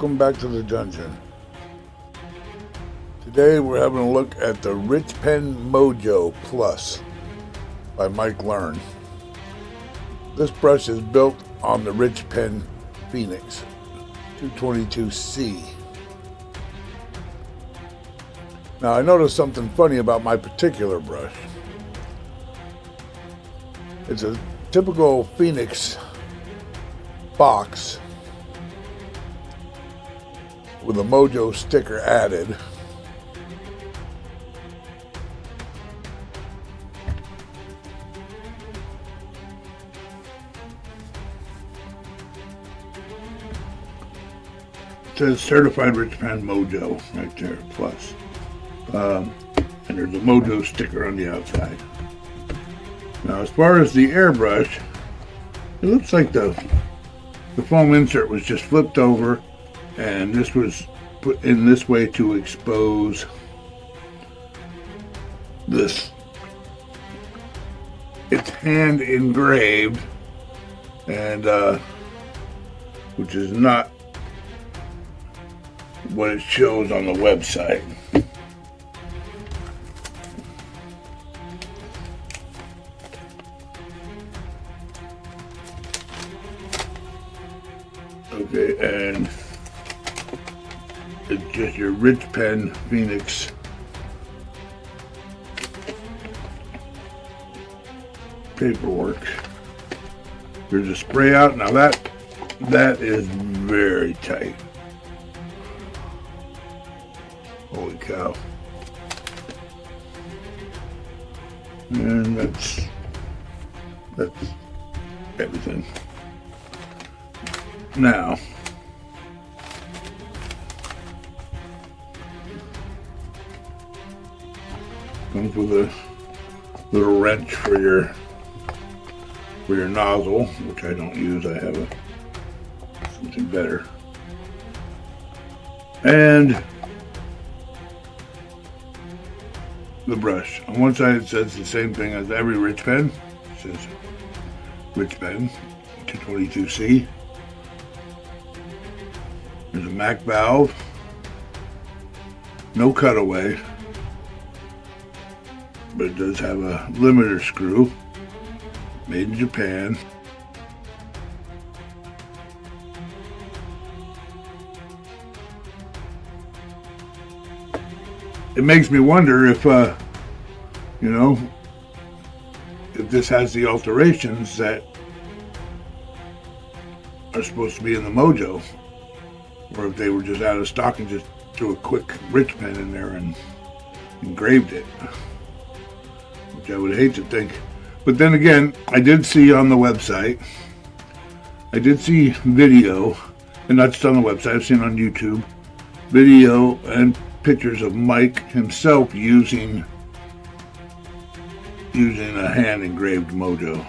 welcome back to the dungeon. Today we're having a look at the RichPen Mojo Plus by Mike Learn. This brush is built on the RichPen Phoenix 222C. Now I noticed something funny about my particular brush. It's a typical Phoenix box with a Mojo sticker added. It says certified RichPen Mojo right there, plus. And there's a Mojo sticker on the outside. Now as far as the airbrush, it looks like the foam insert was just flipped over, and this was put in this way to expose this. It's hand engraved, and which is not what it shows on the website. Okay, and it's just your RichPen Phoenix paperwork. There's a spray out. Now that is very tight. Holy cow. And that's everything. Now, comes with a little wrench for your nozzle, which I don't use. I have something better. And the brush. On one side it says the same thing as every RichPen. It says RichPen 222C. There's a Mac valve, no cutaway, but it does have a limiter screw, made in Japan. It makes me wonder if, if this has the alterations that are supposed to be in the Mojo. Or if they were just out of stock and just threw a quick RichPen in there and engraved it, which I would hate to think. But then again, I did see on the website, I did see video, and not just on the website, I've seen on YouTube, video and pictures of Mike himself using a hand engraved Mojo.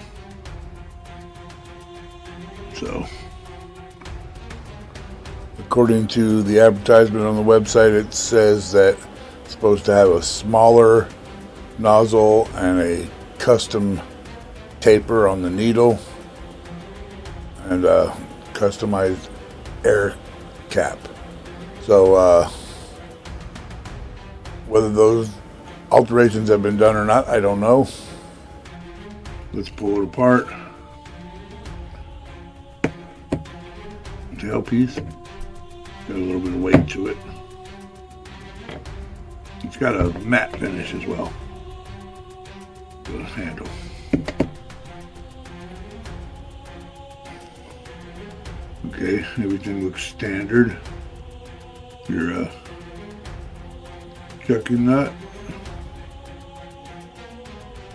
So, according to the advertisement on the website, it says that it's supposed to have a smaller nozzle and a custom taper on the needle and a customized air cap. So whether those alterations have been done or not, I don't know. Let's pull it apart. Tailpiece. Got a little bit of weight to it. It's got a matte finish as well. The handle. Okay, everything looks standard. Your checking nut,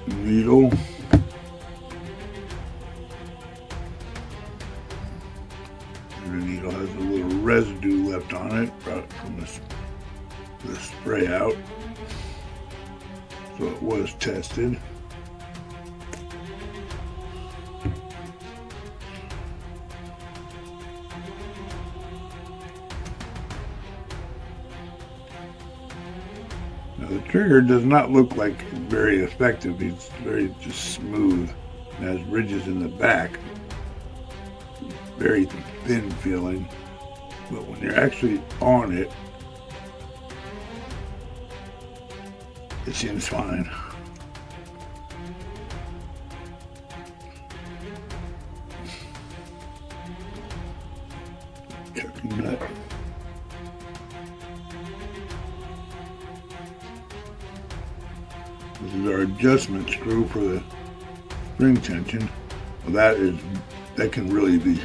needle, and the needle has a little residue left on it from the spray out, so it was tested. Now the trigger does not look like very effective. It's very just smooth. It has ridges in the back. Very thin feeling. but when you're actually on it, it seems fine. Chucking nut. This is our adjustment screw for the spring tension. Well, that can really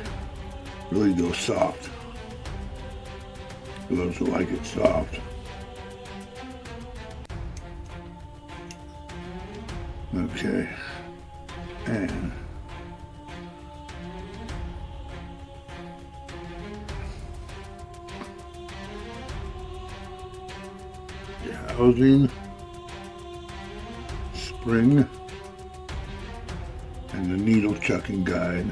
go soft. For those who like it soft. Okay, and your housing, spring, and the needle chucking guide.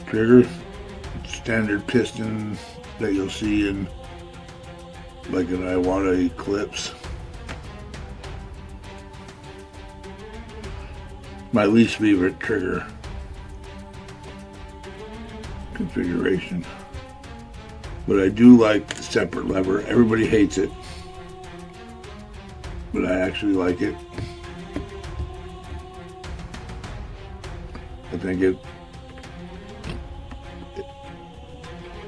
Trigger, standard piston that you'll see in like an Iwata Eclipse. My least favorite trigger configuration. But I do like the separate lever. Everybody hates it, but I actually like it. I think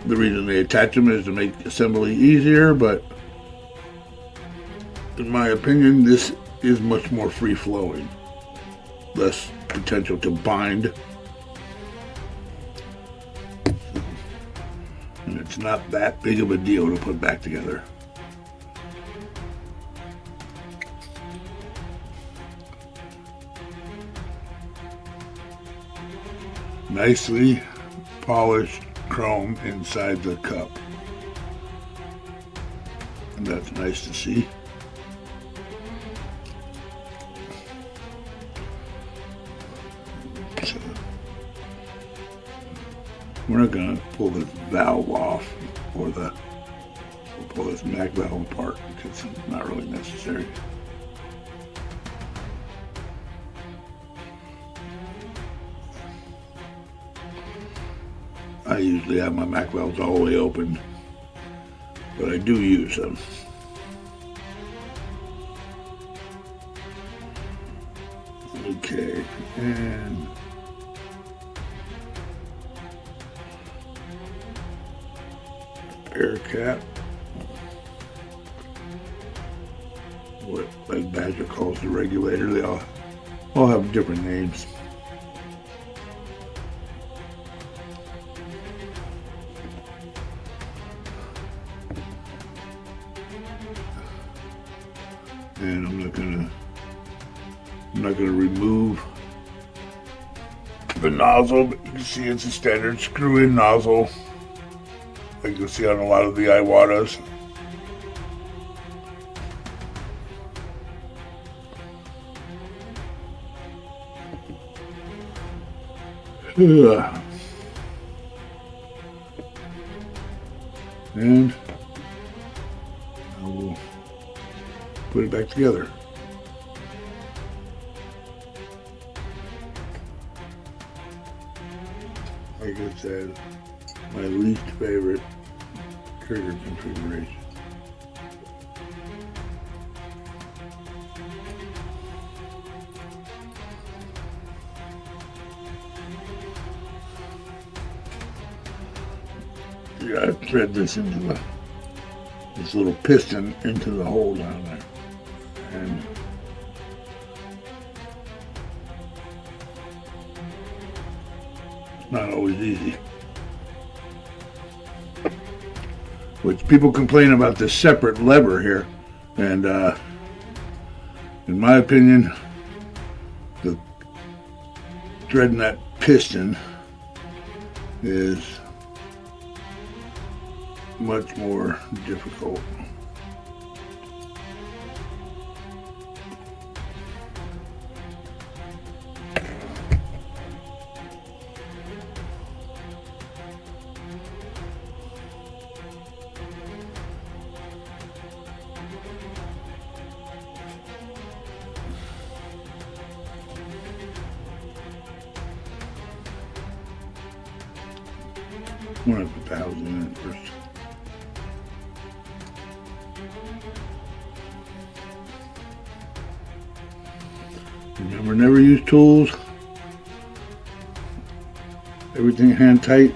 the reason they attach them is to make assembly easier, but in my opinion, this is much more free-flowing. Less potential to bind. And it's not that big of a deal to put back together. Nicely polished chrome inside the cup, and that's nice to see. So we're not going to pull this valve off, or we'll pull this mag valve apart because it's not really necessary. I usually have my Mac valves all the way open, but I do use them. Okay, and air cap, what like Badger calls the regulator. They all have different names. And I'm not gonna remove the nozzle, but you can see it's a standard screw-in nozzle, like you'll see on a lot of the Iwatas. And I will put it back together. Like I said, my least favorite trigger configuration. You gotta thread this into this little piston into the hole down there. And it's not always easy. Which people complain about this separate lever here, and in my opinion, the threading that piston is much more difficult. I'm gonna put the housing in it first. Remember, never use tools. Everything hand tight.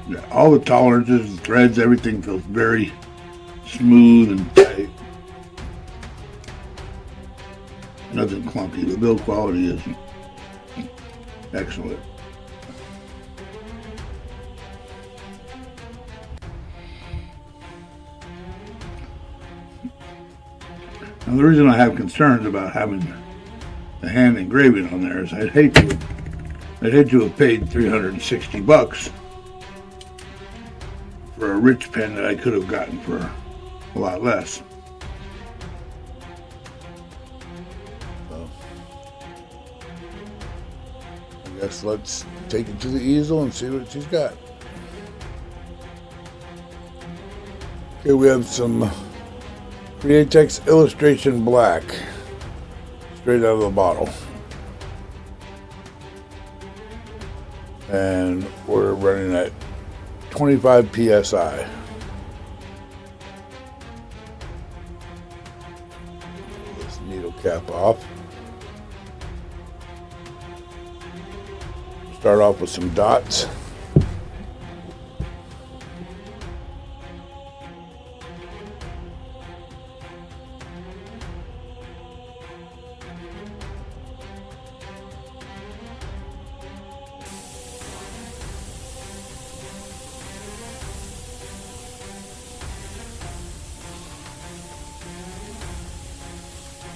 Yeah, all the tolerances and threads, everything feels very smooth and tight. Nothing clunky. The build quality is excellent. Now the reason I have concerns about having the hand engraving on there is I'd hate to have paid $360 for a RichPen that I could have gotten for a lot less. So, I guess let's take it to the easel and see what she's got. Okay, we have some Createx Illustration Black, straight out of the bottle. And we're running at 25 psi. Pull this needle cap off. Start off with some dots.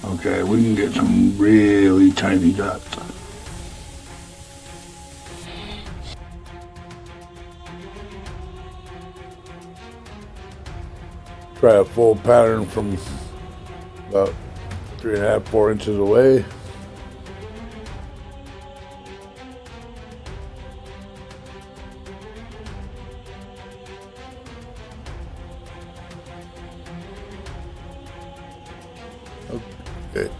Okay, we can get some really tiny dots. Try a full pattern from about 3.5, 4 inches away. Okay.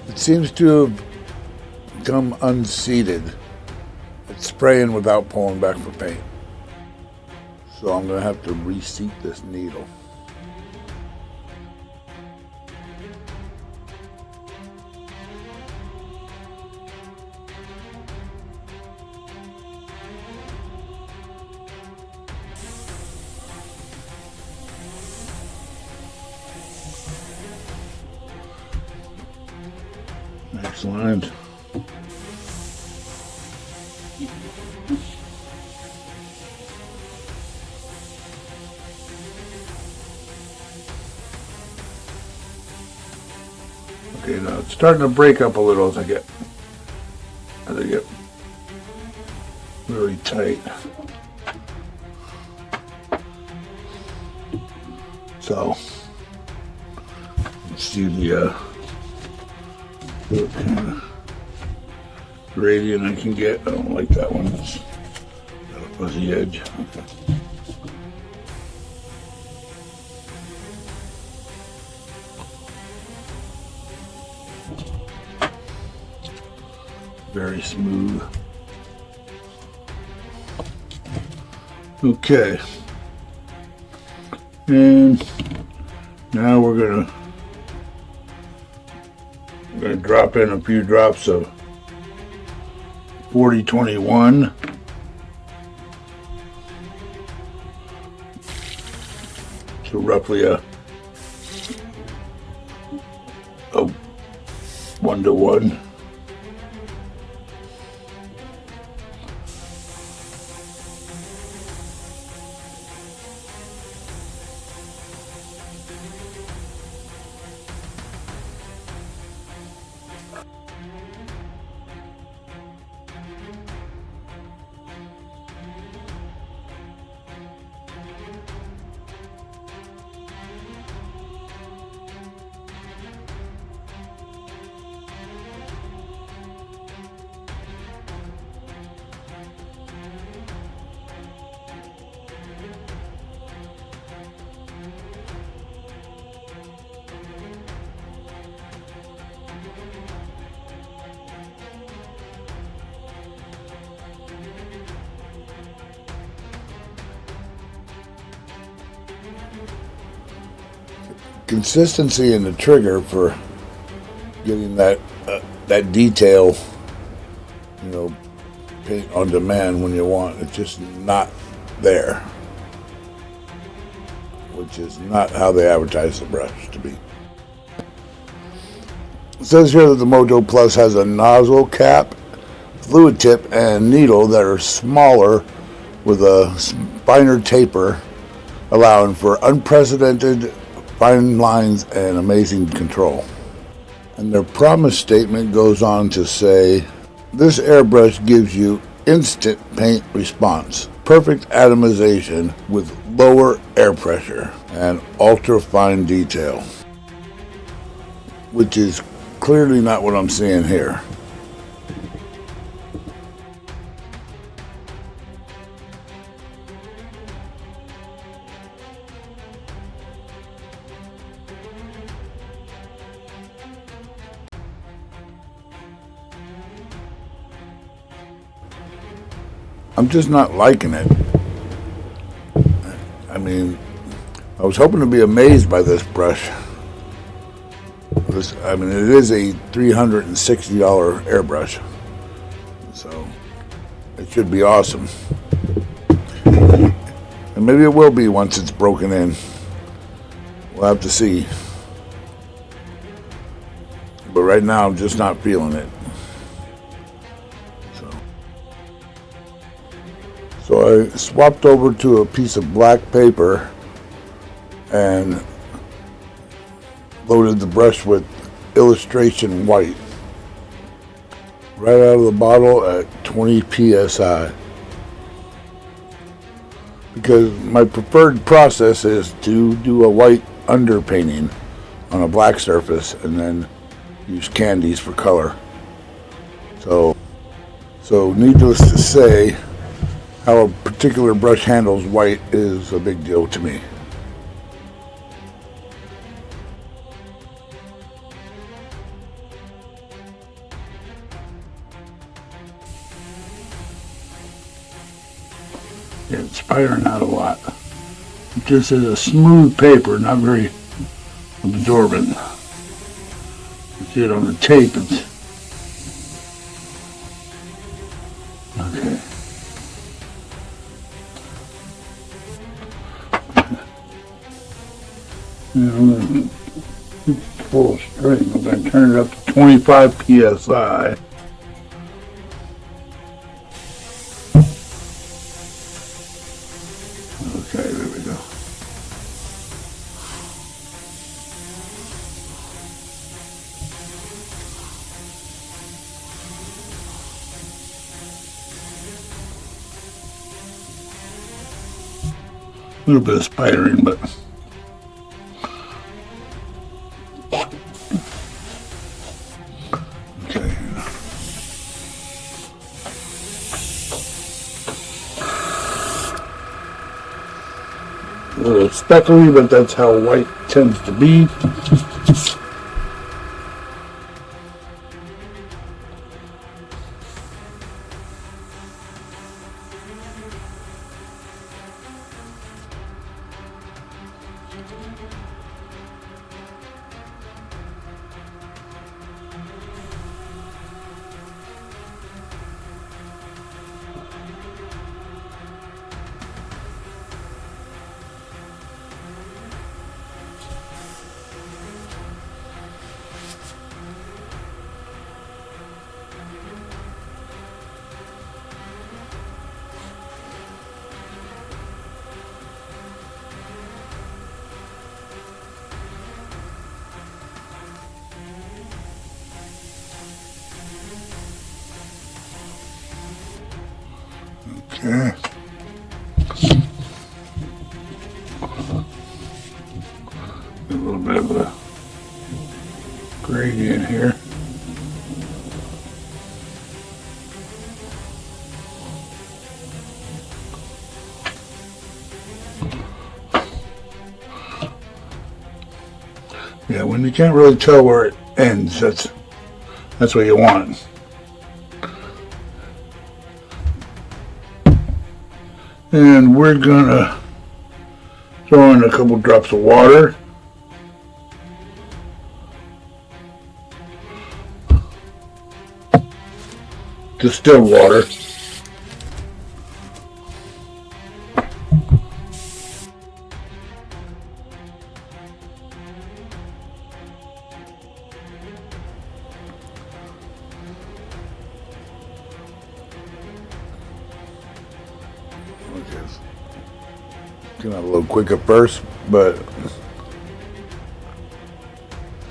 It seems to have become unseated. It's spraying without pulling back for paint. So I'm going to have to reseat this needle. Excellent. Okay, now it's starting to break up a little as I get really tight. So let's see the what kind of gradient I can get. I don't like that one. It's got a fuzzy edge. Okay. Very smooth. Okay. And now we're gonna drop in a few drops of 4021. So roughly a 1-to-1. consistency in the trigger for getting that detail, paint on demand when you want, it's just not there, which is not how they advertise the brush to be. It says here that the Mojo Plus has a nozzle cap, fluid tip, and needle that are smaller with a finer taper, allowing for unprecedented fine lines and amazing control. And their promise statement goes on to say, this airbrush gives you instant paint response, perfect atomization with lower air pressure and ultra fine detail, which is clearly not what I'm seeing here. I'm just not liking it. I mean, I was hoping to be amazed by this brush. It is a $360 airbrush, so it should be awesome. And maybe it will be once it's broken in. We'll have to see. But right now, I'm just not feeling it. So I swapped over to a piece of black paper and loaded the brush with illustration white right out of the bottle at 20 psi, because my preferred process is to do a white underpainting on a black surface and then use candies for color. So needless to say, how a particular brush handles white is a big deal to me. Yeah, it's spiraling out a lot. This is a smooth paper, not very absorbent. You see it on the tape. Okay. Full string. I'm going to turn it up to 25 psi. Okay, there we go. A little bit of spidering, but okay. A little speckly, but that's how white tends to be. Okay. A little bit of a gradient here. Yeah, when you can't really tell where it ends, that's what you want. And we're gonna throw in a couple drops of water distilled water. Came out a little quick at first, but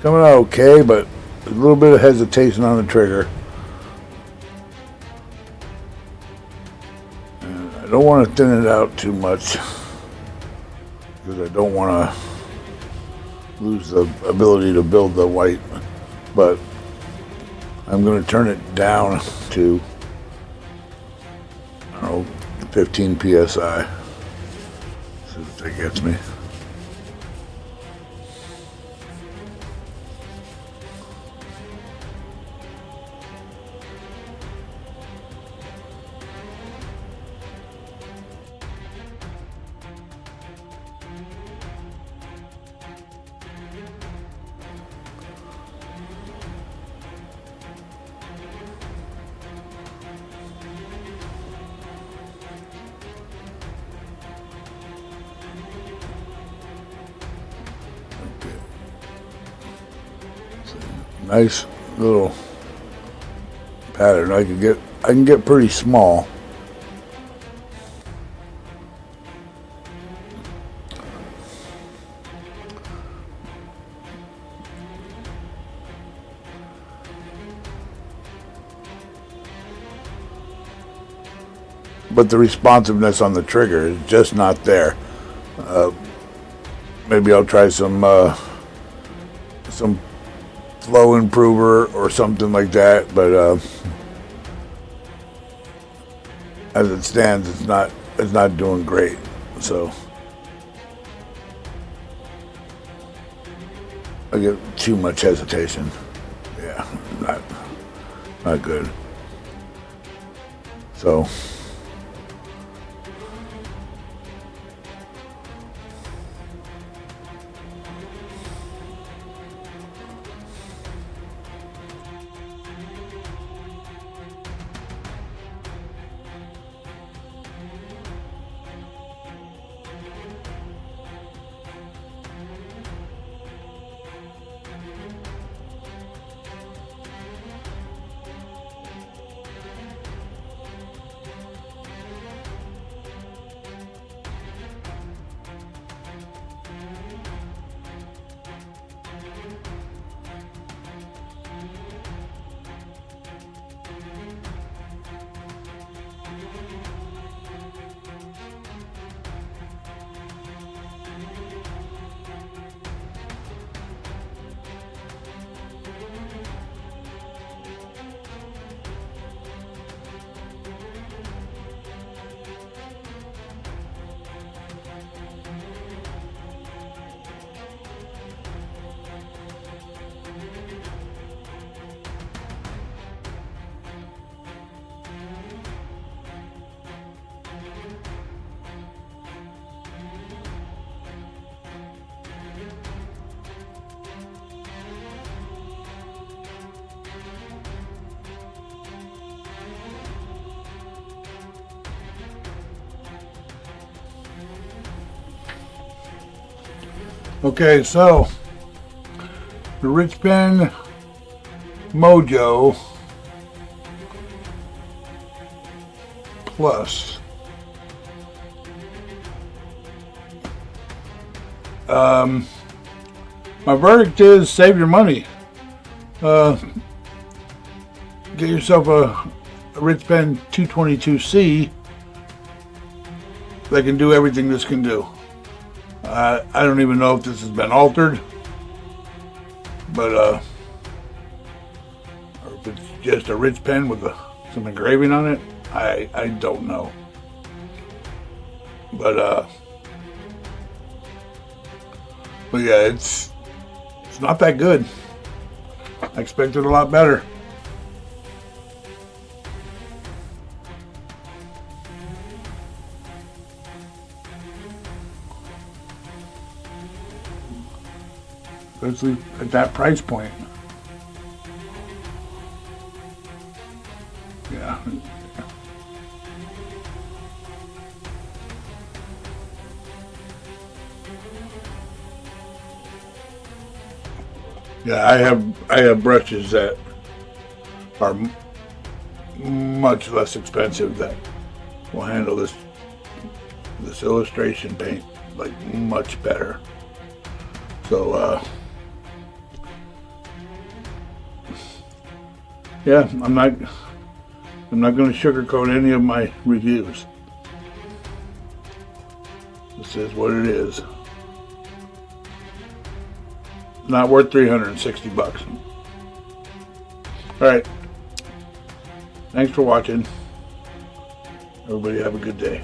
coming out okay, but a little bit of hesitation on the trigger. And I don't want to thin it out too much because I don't want to lose the ability to build the white, but I'm going to turn it down to, I don't know, 15 psi. See what that gets me. Nice little pattern. I can get pretty small. But the responsiveness on the trigger is just not there. Maybe I'll try some flow improver or something like that, but as it stands, it's not doing great. So I get too much hesitation. Yeah, not good. So okay, so the RichPen Mojo Plus. My verdict is save your money. Get yourself a RichPen 222C that can do everything this can do. I don't even know if this has been altered, but or if it's just a RichPen with some engraving on it. I don't know, but yeah, it's not that good. I expected a lot better. Especially at that price point. Yeah. Yeah, I have brushes that are much less expensive that will handle this illustration paint like much better. So yeah, I'm not going to sugarcoat any of my reviews. This is what it is. Not worth $360. All right. Thanks for watching. Everybody have a good day.